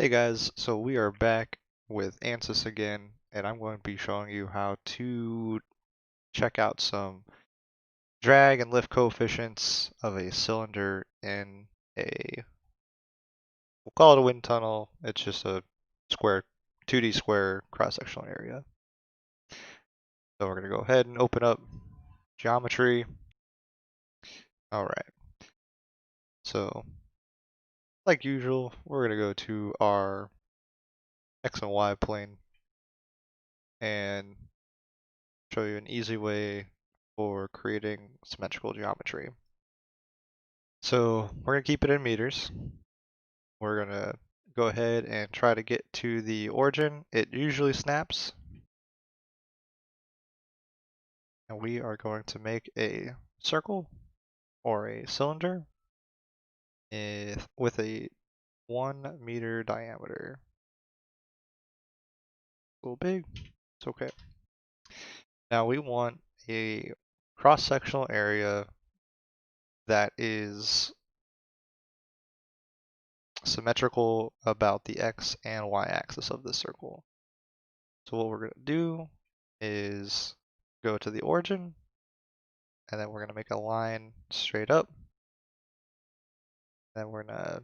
Hey guys, so we are back with Ansys again, and I'm going to be showing you how to check out some drag and lift coefficients of a cylinder in we'll call it a wind tunnel. It's just a square, 2D square cross-sectional area. So we're going to go ahead and open up geometry. All right, so like usual, we're going to go to our X and Y plane and show you an easy way for creating symmetrical geometry. So we're going to keep it in meters. We're going to go ahead and try to get to the origin. It usually snaps. And we are going to make a circle or a cylinder with a 1 meter diameter. A little big, it's okay. Now we want a cross-sectional area that is symmetrical about the x and y axis of the circle. So what we're going to do is go to the origin, and then we're going to make a line straight up. Then we're going to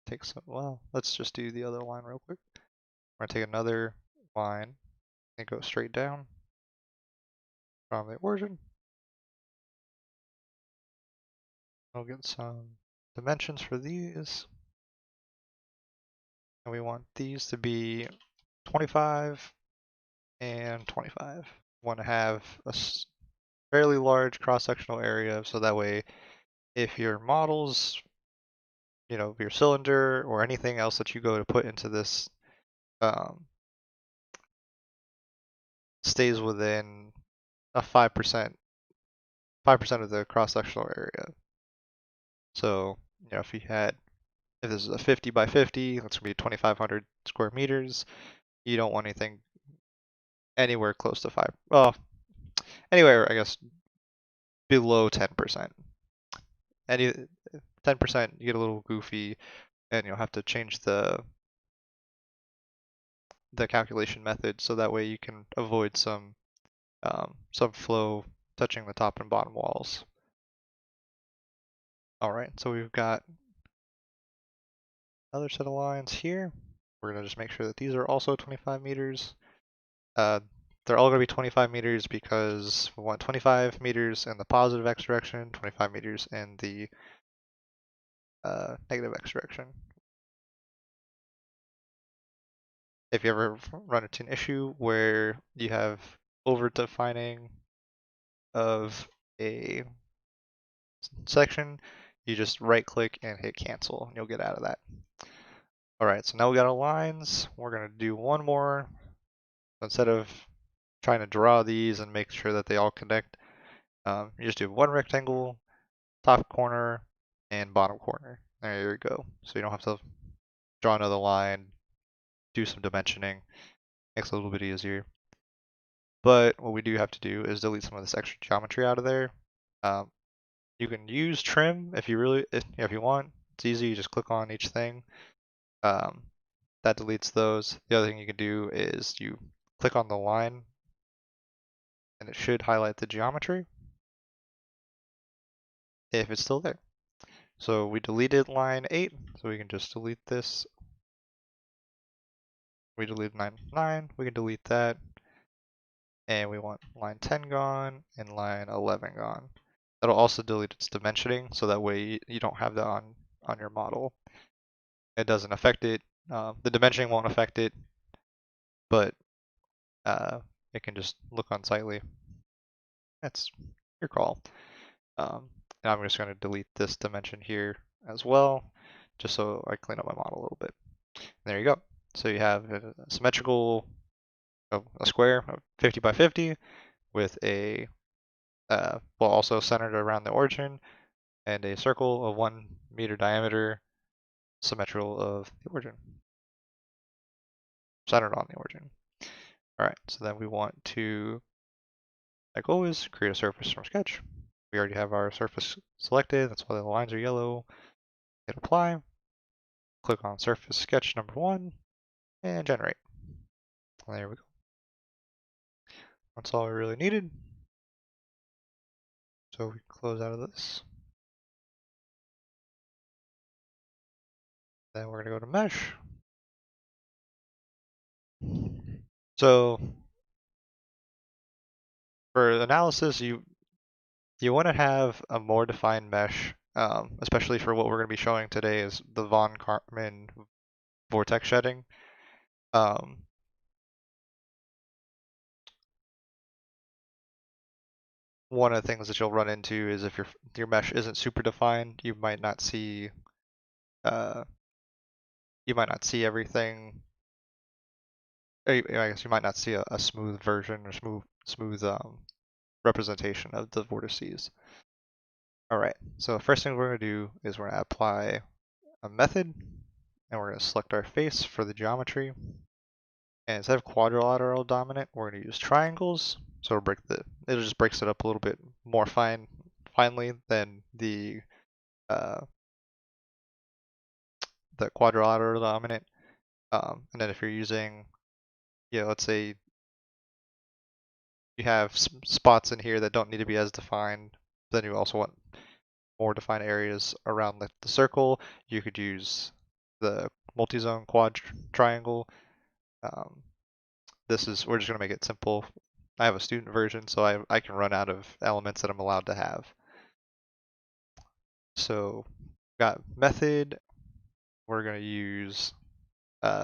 take some, well, let's just do the other line real quick. We're going to take another line and go straight down from the origin. We'll get some dimensions for these. And we want these to be 25 and 25. We want to have a fairly large cross-sectional area, so that way if your models, your cylinder or anything else that you go to put into this stays within a 5% of the cross-sectional area. So, if this is a 50 by 50, that's gonna be 2,500 square meters. You don't want anything anywhere close to 5. Well, anywhere, I guess, below 10%. Any 10%, you get a little goofy, and you'll have to change the calculation method so that way you can avoid some flow touching the top and bottom walls. Alright, so we've got another set of lines here. We're going to just make sure that these are also 25 meters. They're all going to be 25 meters because we want 25 meters in the positive x direction, 25 meters in the negative x direction. If you ever run into an issue where you have over-defining of a section, you just right-click and hit cancel, and you'll get out of that. Alright, so now we got our lines. We're going to do one more. Instead of trying to draw these and make sure that they all connect, you just do one rectangle, top corner, and bottom corner. There you go. So you don't have to draw another line, do some dimensioning. Makes it a little bit easier. But what we do have to do is delete some of this extra geometry out of there. You can use trim if you want. It's easy. You just click on each thing. That deletes those. The other thing you can do is you click on the line, and it should highlight the geometry if it's still there. So we deleted line 8, so we can just delete this. We deleted line 9, we can delete that. And we want line 10 gone and line 11 gone. That'll also delete its dimensioning, so that way you don't have that on your model. It doesn't affect it. The dimensioning won't affect it, but it can just look unsightly. That's your call. And I'm just going to delete this dimension here as well, just so I clean up my model a little bit. And there you go. So you have a symmetrical, a square of 50 by 50 with a, also centered around the origin, and a circle of 1 meter diameter, symmetrical of the origin, centered on the origin. Alright, so then we want to, like always, create a surface from sketch. We already have our surface selected, that's why the lines are yellow. Hit apply. click on surface sketch number 1 and generate. There we go. That's all we really needed. So we close out of this. Then we're going to go to mesh. So for analysis, you want to have a more defined mesh, especially for what we're going to be showing today is the von Karman vortex shedding. One of the things that you'll run into is if your mesh isn't super defined, you might not see everything. I guess you might not see a smooth version or smooth representation of the vortices. All right, so the first thing we're going to do is we're going to apply a method, and we're going to select our face for the geometry. And instead of quadrilateral dominant, we're going to use triangles. So it just breaks it up a little bit more finely than the quadrilateral dominant. And then if you're using, let's say you have spots in here that don't need to be as defined, then you also want more defined areas around the circle. You could use the multi-zone quad triangle. We're just going to make it simple. I have a student version, so I can run out of elements that I'm allowed to have. So got method. We're going to use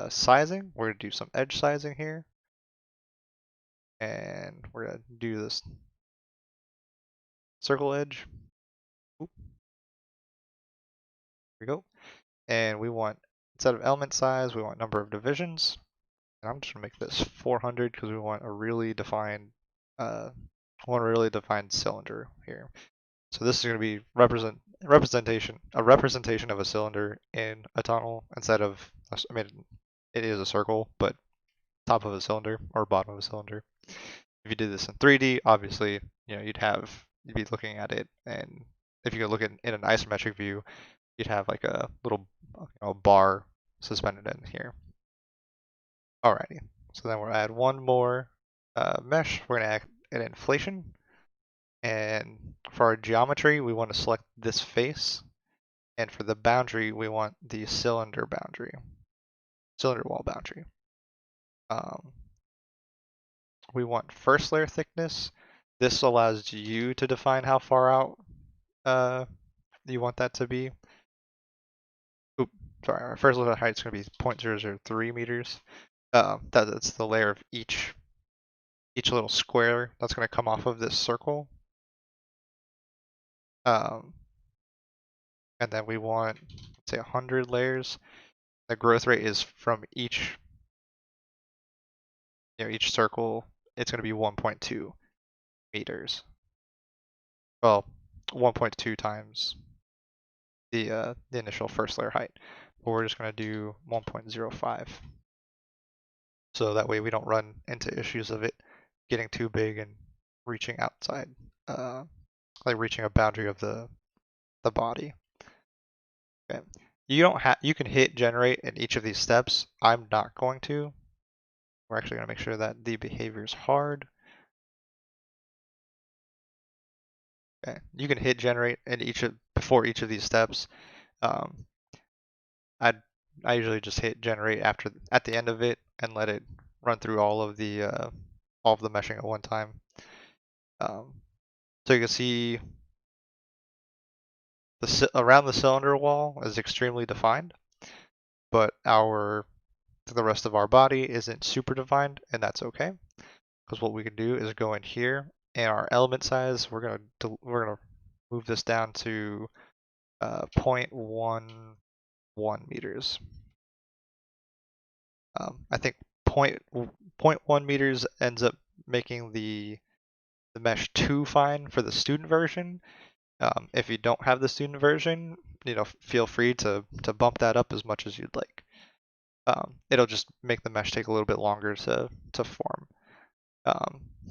sizing. We're going to do some edge sizing here. And we're going to do this circle edge. Oop. Here we go. And we want, instead of element size, we want number of divisions. And I'm just going to make this 400 because we want a really defined cylinder here. So this is going to be representation of a cylinder in a tunnel instead of, I mean, it is a circle, but top of a cylinder or bottom of a cylinder. If you did this in 3D, obviously, you'd be looking at it, and if you could look in an isometric view, you'd have like a little bar suspended in here. Alrighty, so then we'll add one more mesh. We're going to add an inflation. And for our geometry, we want to select this face. And for the boundary, we want the cylinder wall boundary. We want first layer thickness. This allows you to define how far out you want that to be. Oop, sorry, our first layer height is going to be 0.003 meters. That's the layer of each little square that's going to come off of this circle. And then we want, let's say, 100 layers. The growth rate is from each circle. It's going to be 1.2 meters. Well, 1.2 times the initial first layer height. But we're just going to do 1.05. So that way we don't run into issues of it getting too big and reaching outside, like reaching a boundary of the body. Okay. You can hit generate in each of these steps. I'm not going to. We're actually going to make sure that the behavior is hard. Okay. You can hit generate in before each of these steps. I usually just hit generate at the end of it and let it run through all of the meshing at one time. So you can see around the cylinder wall is extremely defined, but the rest of our body isn't super defined, and that's okay, because what we can do is go in here and our element size, we're gonna move this down to 0.11 meters. I think 0.1 meters ends up making the mesh too fine for the student version. If you don't have the student version, feel free to bump that up as much as you'd like. It'll just make the mesh take a little bit longer to form.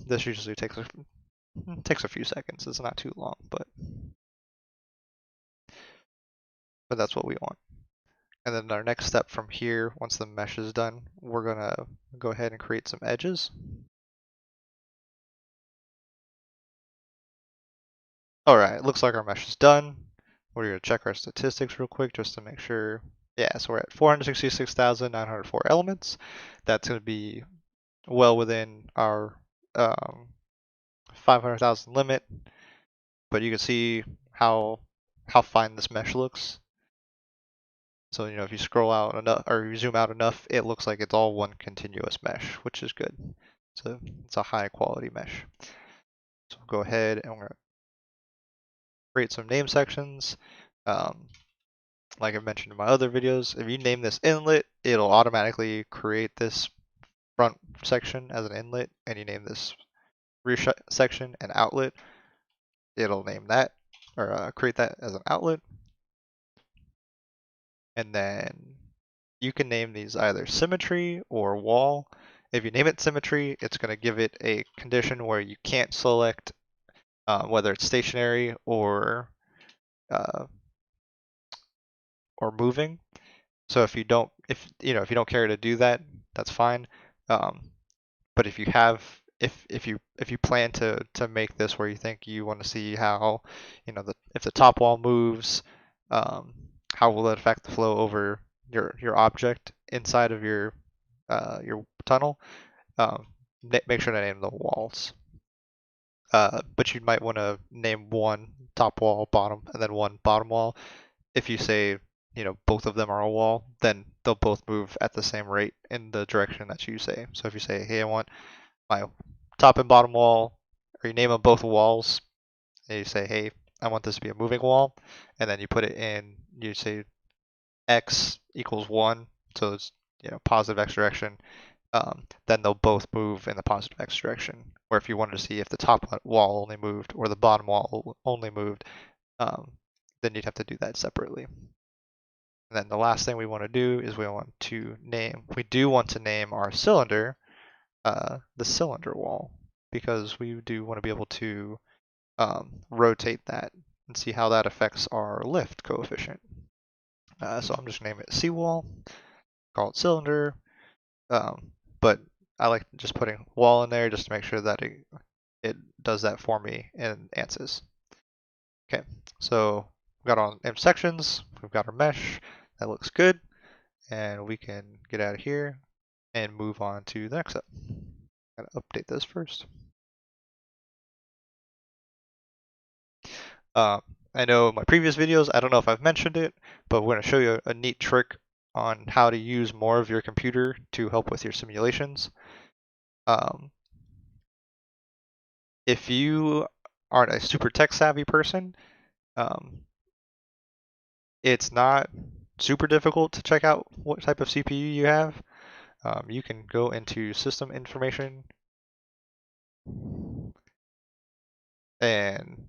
This usually takes a few seconds. It's not too long, but that's what we want. And then our next step from here, once the mesh is done, we're gonna go ahead and create some edges. All right, looks like our mesh is done. We're gonna check our statistics real quick just to make sure. Yeah, so we're at 466,904 elements. That's gonna be well within our 500,000 limit, but you can see how fine this mesh looks. So, if you scroll out enough or you zoom out enough, it looks like it's all one continuous mesh, which is good. So it's a high quality mesh. So we'll go ahead and we're going to create some name sections. Like I mentioned in my other videos, if you name this inlet, it'll automatically create this front section as an inlet, and you name this rear section an outlet, it'll name that or create that as an outlet. And then you can name these either symmetry or wall. If you name it symmetry, it's going to give it a condition where you can't select whether it's stationary uh, or moving. So if you don't care to do that, that's fine. But if you have if you plan to make this where you think you want to see how if the top wall moves, how will it affect the flow over your object inside of your tunnel, um, make sure to name the walls. But you might want to name one top wall, bottom, and then one bottom wall. If you say, both of them are a wall, then they'll both move at the same rate in the direction that you say. So if you say, hey, I want my top and bottom wall, or you name them both walls, and you say, hey, I want this to be a moving wall, and then you put it in, you say x equals 1, so it's positive x direction, then they'll both move in the positive x direction. Or if you wanted to see if the top wall only moved or the bottom wall only moved, then you'd have to do that separately. And then the last thing we want to do is we do want to name our cylinder the cylinder wall, because we do want to be able to rotate that and see how that affects our lift coefficient. So I'm just going to name it seawall, call it cylinder, but I like just putting wall in there just to make sure that it does that for me in Ansys. Okay, so we've got our sections, we've got our mesh, that looks good, and we can get out of here and move on to the next step. I'm gonna update this first. I know in my previous videos, I don't know if I've mentioned it, but we're going to show you a neat trick on how to use more of your computer to help with your simulations. If you aren't a super tech savvy person, it's not super difficult to check out what type of CPU you have. You can go into system information and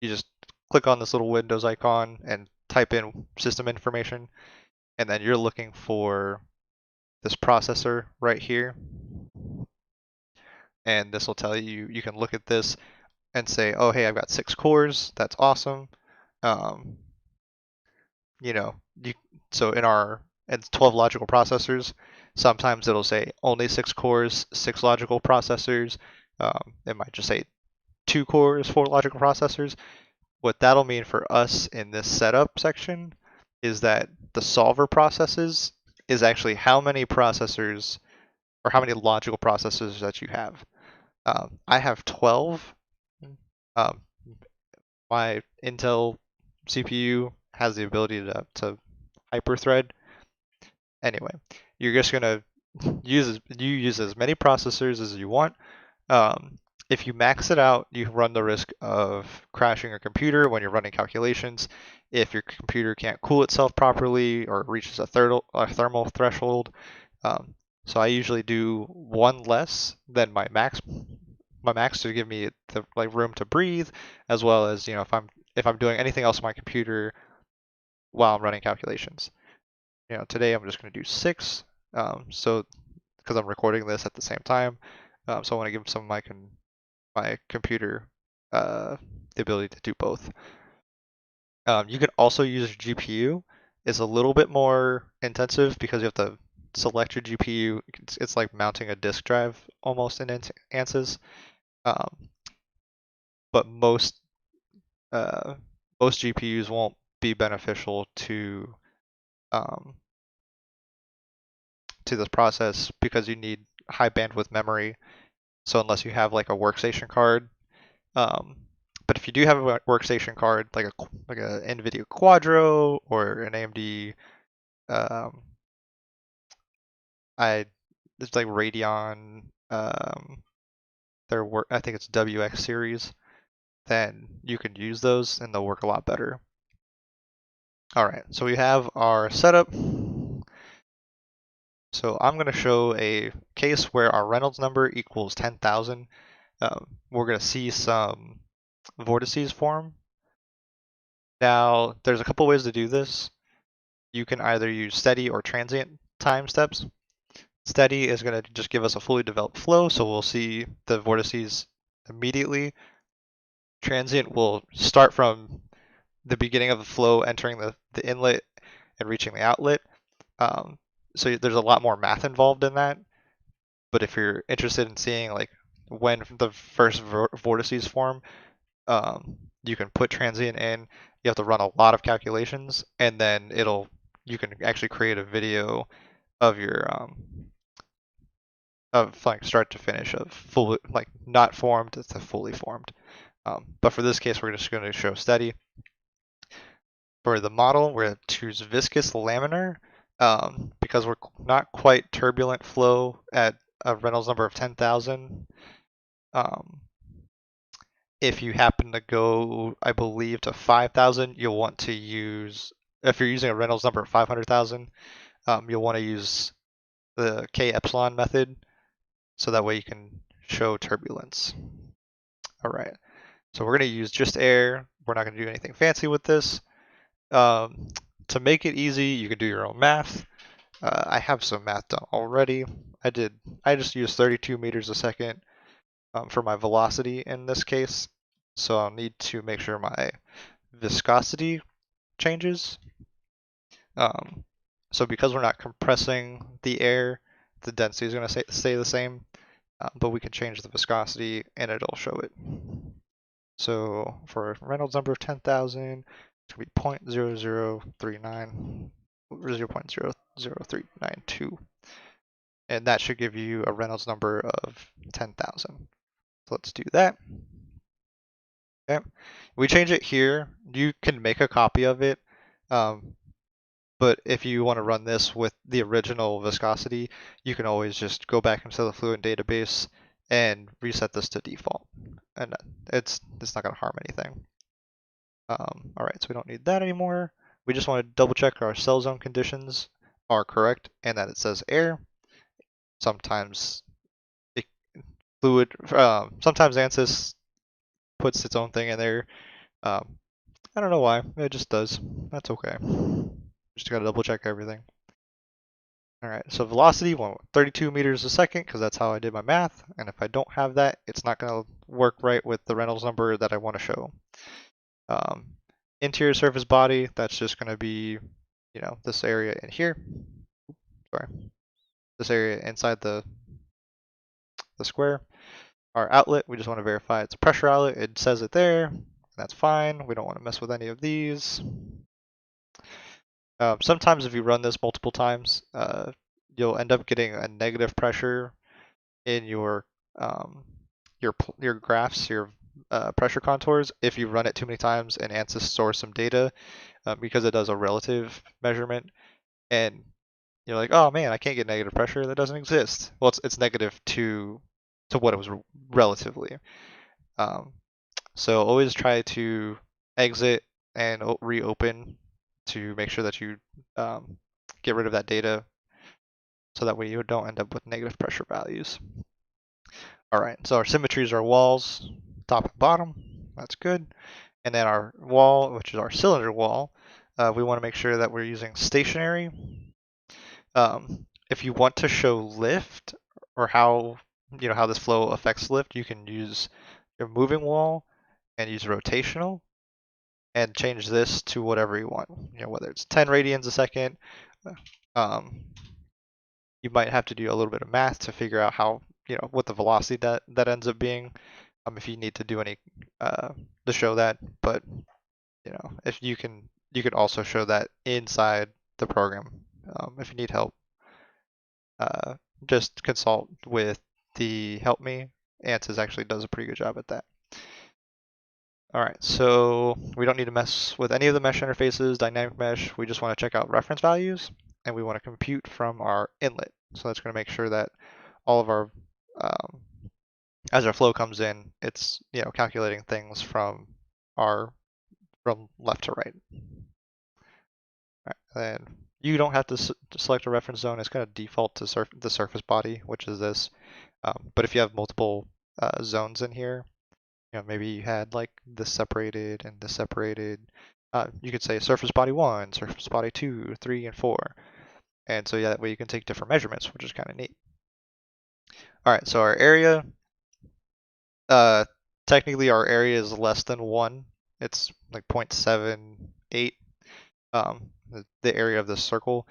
you just click on this little Windows icon and type in system information, and then you're looking for this processor right here, and this will tell you, you can look at this and say, oh, hey, I've got 6 cores, that's awesome. You know, so it's 12 logical processors. Sometimes it'll say only 6 cores, 6 logical processors. It might just say 2 cores, 4 logical processors. What that'll mean for us in this setup section is that the solver processes is actually how many processors or how many logical processors that you have. I have 12. Um, my Intel CPU has the ability to hyperthread. Anyway, you're just gonna use as many processors as you want. If you max it out, you run the risk of crashing your computer when you're running calculations. If your computer can't cool itself properly or reaches a thermal threshold. So I usually do one less than my max to give me the room to breathe, as well as if I'm doing anything else on my computer while I'm running calculations. Today I'm just going to do 6, so because I'm recording this at the same time, so I want to give some of my computer the ability to do both. You can also use GPU. is a little bit more intensive because you have to select your GPU. It's like mounting a disk drive almost in Ansys. Um, but uh, most GPUs won't be beneficial um, to this process because you need high bandwidth memory. So unless you have like a workstation card, um, but if you do have a workstation card like a NVIDIA Quadro or an AMD, um, I it's like Radeon, their work I think it's WX series, then you can use those and they'll work a lot better. All right, so we have our setup. So I'm going to show a case where our Reynolds number equals 10,000. We're going to see some vortices form. Now, there's a couple ways to do this. You can either use steady or transient time steps. Steady is going to just give us a fully developed flow, so we'll see the vortices immediately. Transient will start from the beginning of the flow, entering the inlet and reaching the outlet. So there's a lot more math involved in that. But if you're interested in seeing like when the first vortices form, you can put transient in. You have to run a lot of calculations, and then you can actually create a video of your of like start to finish of fully like not formed to fully formed. But for this case, we're just going to show steady. For the model, we're going to choose viscous laminar because we're not quite turbulent flow at a Reynolds number of 10,000. If you happen to go, I believe, to 5,000, you'll want to use, if you're using a Reynolds number of 500,000, you'll want to use the K epsilon method, so that way you can show turbulence. All right, so we're going to use just air. We're not going to do anything fancy with this. To make it easy, you can do your own math. I have some math done already. I just used 32 meters a second for my velocity in this case. So I'll need to make sure my viscosity changes. So because we're not compressing the air, the density is going to stay the same, but we can change the viscosity and it'll show it. So for Reynolds number of 10,000, it's going to be 0.0039 or 0.00392. And that should give you a Reynolds number of 10,000. So let's do that. Okay. We change it here. You can make a copy of it. But if you want to run this with the original viscosity, you can always just go back into the Fluent database and reset this to default. And it's not going to harm anything. All right, so we don't need that anymore. We just want to double check our cell zone conditions are correct and that it says air. Sometimes sometimes Ansys puts its own thing in there. I don't know why, it just does. That's okay. Just gotta double check everything. All right, so velocity, 32 meters a second, because that's how I did my math. And if I don't have that, it's not gonna work right with the Reynolds number that I want to show. Interior surface body, that's just gonna be, this area in here. Sorry, this area inside the square. Our outlet, we just want to verify it's a pressure outlet. It says it there. That's fine. We don't want to mess with any of these. Sometimes if you run this multiple times, you'll end up getting a negative pressure in your graphs, your pressure contours if you run it too many times and Ansys stores some data because it does a relative measurement, and you're like, oh man, I can't get negative pressure. That doesn't exist. Well, it's negative to what it was relatively. So always try to exit and reopen to make sure that you get rid of that data, so that way you don't end up with negative pressure values. All right, so our symmetries are walls, top and bottom. That's good. And then our wall, which is our cylinder wall, we want to make sure that we're using stationary. If you want to show lift or how this flow affects lift, you can use your moving wall and use rotational. and change this to whatever you want. You know, whether it's 10 radians a second. Um, you might have to do a little bit of math to figure out how, you know, what the velocity that ends up being. If you need to do any to show that, but you know, if you can also show that inside the program. If you need help, uh, just consult with the help me. Ansys actually does a pretty good job at that. All right, so we don't need to mess with any of the mesh interfaces, dynamic mesh. We just want to check out reference values, and we want to compute from our inlet. So that's going to make sure that all of our, as our flow comes in, it's, you know, calculating things from left to right. All right, and you don't have to select a reference zone. It's going to default to the surface body, which is this. But if you have multiple zones in here, you know, maybe you had like this separated and this separated. You could say surface body 1, surface body 2, 3, and 4. And so yeah, that way you can take different measurements, which is kind of neat. All right, so our area, technically our area is less than 1. It's like 0.78, the area of this circle.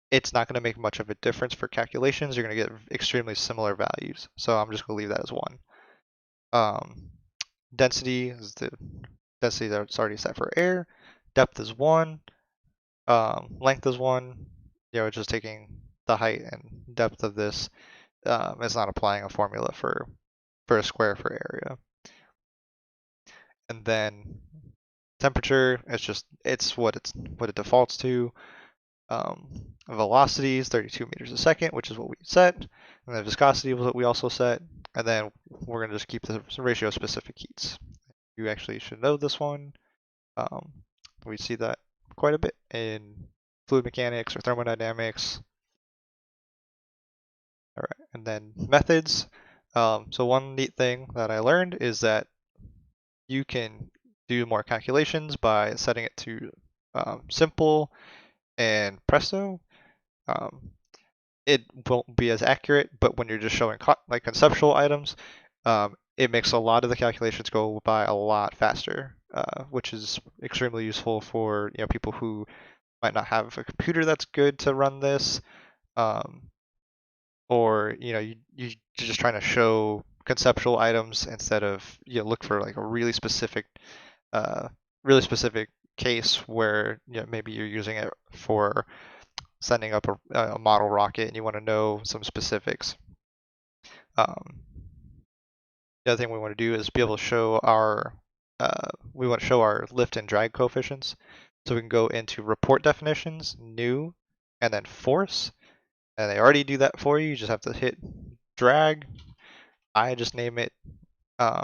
It's not going to make much of a difference for calculations. You're going to get extremely similar values. So I'm just going to leave that as 1. Density is the density that's already set for air. Depth is 1. Length is 1. You know, it's just taking the height and depth of this. It's not applying a formula for a square for area. And then temperature, it's what it defaults to. Velocity is 32 meters a second, which is what we set. And the viscosity was what we also set. And then we're going to just keep the ratio of specific heats. You actually should know this one. We see that quite a bit in fluid mechanics or thermodynamics. All right, and then methods. So one neat thing that I learned is that you can do more calculations by setting it to simple and presto. It won't be as accurate, but when you're just showing like conceptual items, it makes a lot of the calculations go by a lot faster, which is extremely useful for, you know, people who might not have a computer that's good to run this, or you know, you're just trying to show conceptual items instead of, you know, look for like a really specific case where, you know, maybe you're using it for sending up a model rocket and you want to know some specifics. The other thing we want to do is be able to show our lift and drag coefficients. So we can go into report definitions, new, and then force. And they already do that for you. You just have to hit drag. I just name it. I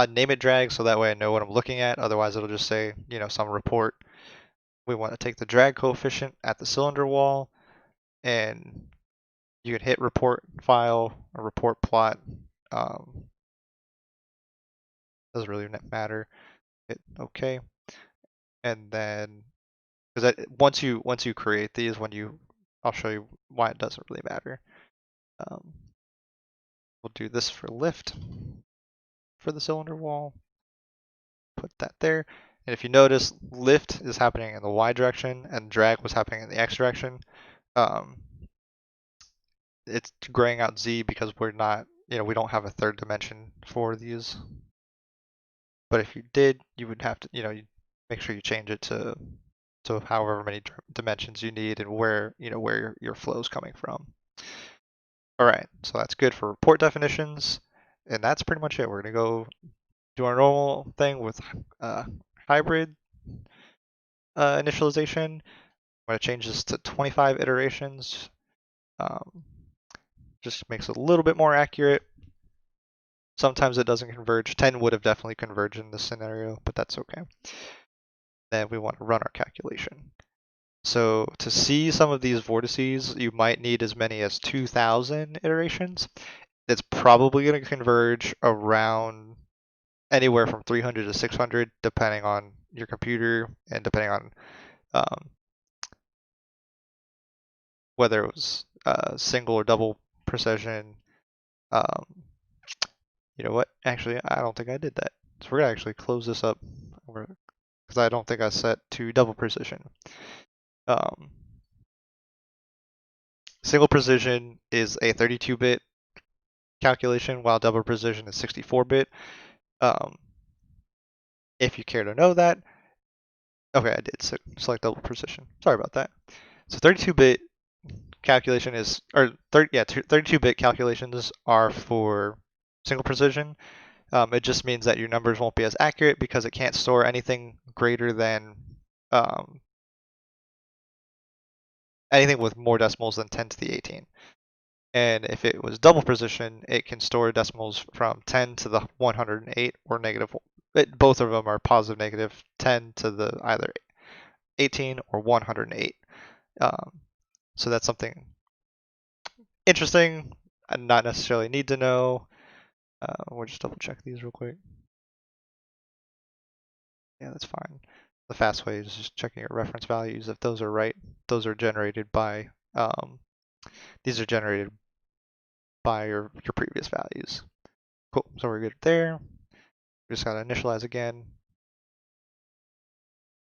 name it drag so that way I know what I'm looking at. Otherwise, it'll just say, you know, some report. We want to take the drag coefficient at the cylinder wall, and you can hit report file or report plot. Doesn't really matter. Hit OK, and then because once you create these, I'll show you why it doesn't really matter. We'll do this for lift for the cylinder wall. Put that there. And if you notice, lift is happening in the Y direction and drag was happening in the X direction. It's graying out Z because we're not, you know, we don't have a third dimension for these. But if you did, you would have to, you know, you make sure you change it to however many dimensions you need and where, you know, where your flow is coming from. All right, so that's good for report definitions, and that's pretty much it. We're gonna go do our normal thing with hybrid initialization. I'm gonna change this to 25 iterations. Just makes it a little bit more accurate. Sometimes it doesn't converge. 10 would have definitely converged in this scenario, but that's okay. Then we want to run our calculation. So to see some of these vortices, you might need as many as 2,000 iterations. It's probably going to converge around anywhere from 300 to 600, depending on your computer and depending on whether it was single or double precision. You know what? Actually, I don't think I did that. So we're going to actually close this up because I don't think I set to double precision. Um, Single precision is a 32-bit calculation, while double precision is 64-bit. Um, if you care to know that, okay, I did select double precision. Sorry about that. So 32-bit calculation is, or 32-bit calculations are for single precision. It just means that your numbers won't be as accurate because it can't store anything greater than um, anything with more decimals than 10 to the 18. And if it was double precision, it can store decimals from 10 to the 108 or negative. Both of them are positive, negative 10 to the either 18 or 108. So that's something interesting and not necessarily need to know. We'll just double check these real quick. Yeah, that's fine. The fast way is just checking your reference values. If those are right, those are generated by, these are generated by your previous values. Cool, so we're good there. We just gotta initialize again.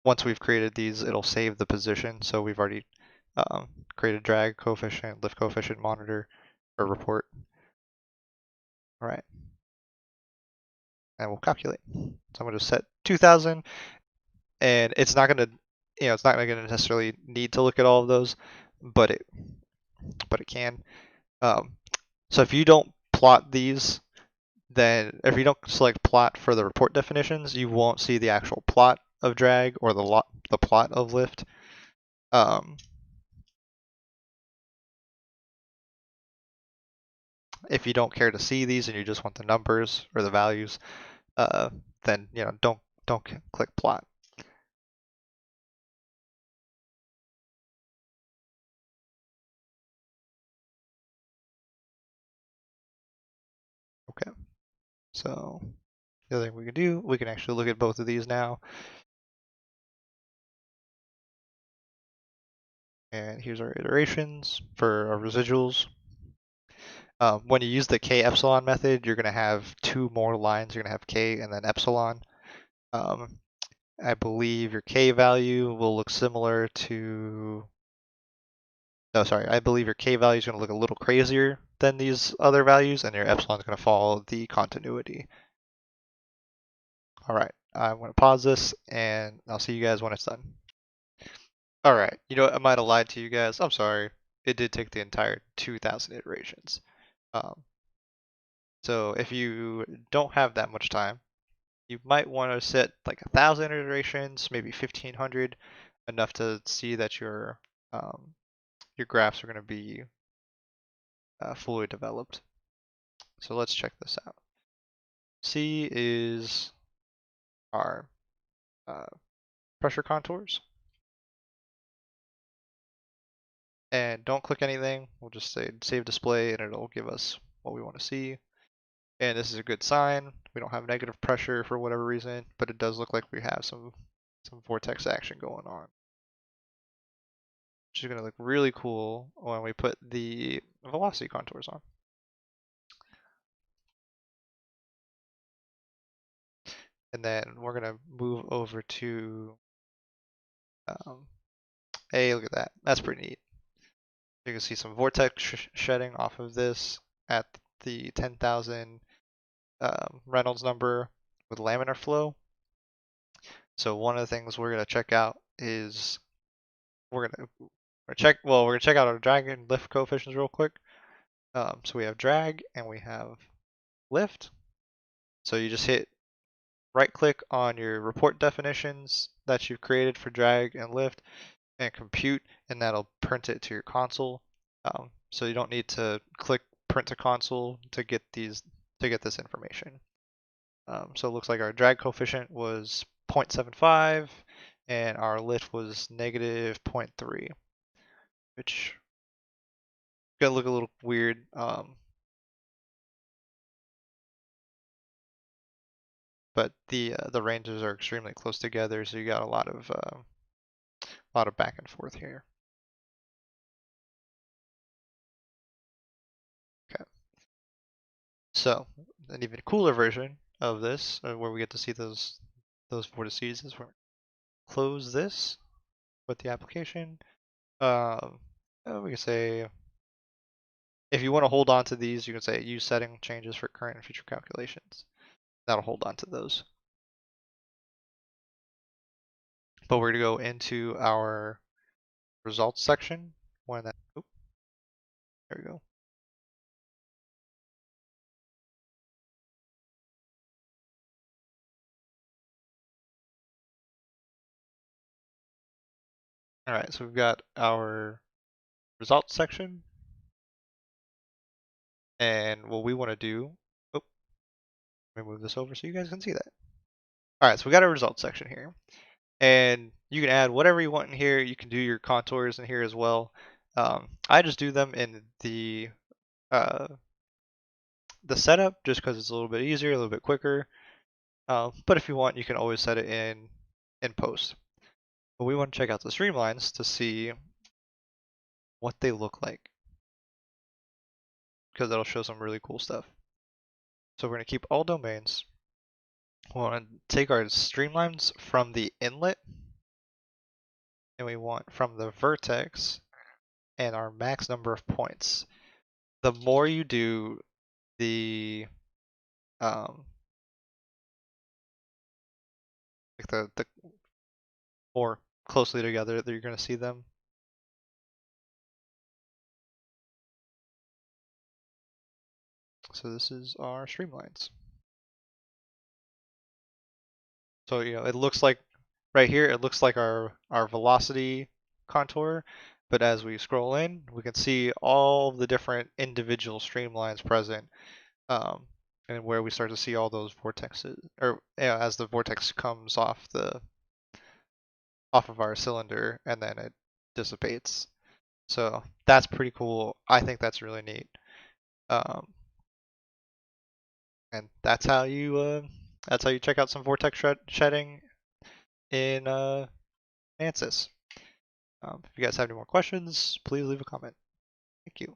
Once we've created these, it'll save the position. So we've already created drag coefficient, lift coefficient monitor, or report. All right, and we'll calculate. So I'm gonna set 2000, and it's not gonna, it's not gonna necessarily need to look at all of those, but it can. So if you don't plot these, then if you don't select plot for the report definitions, you won't see the actual plot of drag or the plot of lift. If you don't care to see these and you just want the numbers or the values, then don't click plot. Okay. So the other thing we can do, we can actually look at both of these now. And here's our iterations for our residuals. When you use the k epsilon method, you're going to have two more lines. You're going to have k and then epsilon. I believe your k value will look similar to, no, sorry, I believe your k value is going to look a little crazier than these other values, and your epsilon is going to follow the continuity. All right, I'm going to pause this, and I'll see you guys when it's done. All right, you know what, I might have lied to you guys. I'm sorry. It did take the entire 2,000 iterations. So if you don't have that much time, you might want to set like 1,000 iterations, maybe 1,500, enough to see that your graphs are going to be fully developed. So let's check this out. C is our pressure contours. And don't click anything. We'll just say save display and it'll give us what we want to see. And this is a good sign. We don't have negative pressure for whatever reason, but it does look like we have some vortex action going on, which is going to look really cool when we put the velocity contours on. And then we're going to move over to, hey, look at that. That's pretty neat. You can see some vortex shedding off of this at the 10,000 Reynolds number with laminar flow. So one of the things we're going to check out is we're going to check out our drag and lift coefficients real quick. So we have drag and we have lift. So you just hit right click on your report definitions that you've created for drag and lift and compute, and that'll print it to your console. So you don't need to click print to console to get this information. So it looks like our drag coefficient was 0.75 and our lift was negative 0.3, which is gonna look a little weird. But the ranges are extremely close together, so you got a lot of back and forth here. Okay. So an even cooler version of this, where we get to see those those vortices is we're close this with the application. We can say if you want to hold on to these, you can say use setting changes for current and future calculations. That'll hold on to those. But we're going to go into our results section when that, oh, there we go. All right, so we've got our results section. And what we want to do, oh, let me move this over so you guys can see that. All right, so we got our results section here. And you can add whatever you want in here. You can do your contours in here as well. I just do them in the setup just because it's a little bit easier, a little bit quicker. But if you want, you can always set it in post. But we want to check out the streamlines to see what they look like because that'll show some really cool stuff. So we're going to keep all domains. We want to take our streamlines from the inlet, and we want from the vertex and our max number of points. The more you do the like the more closely together that you're going to see them. So this is our streamlines. So it looks like right here it looks like our velocity contour, but as we scroll in, we can see all the different individual streamlines present, and where we start to see all those vortexes, or as the vortex comes off of our cylinder and then it dissipates. So that's pretty cool. I think that's really neat. And that's how you check out some vortex shedding in Ansys. If you guys have any more questions, please leave a comment. Thank you.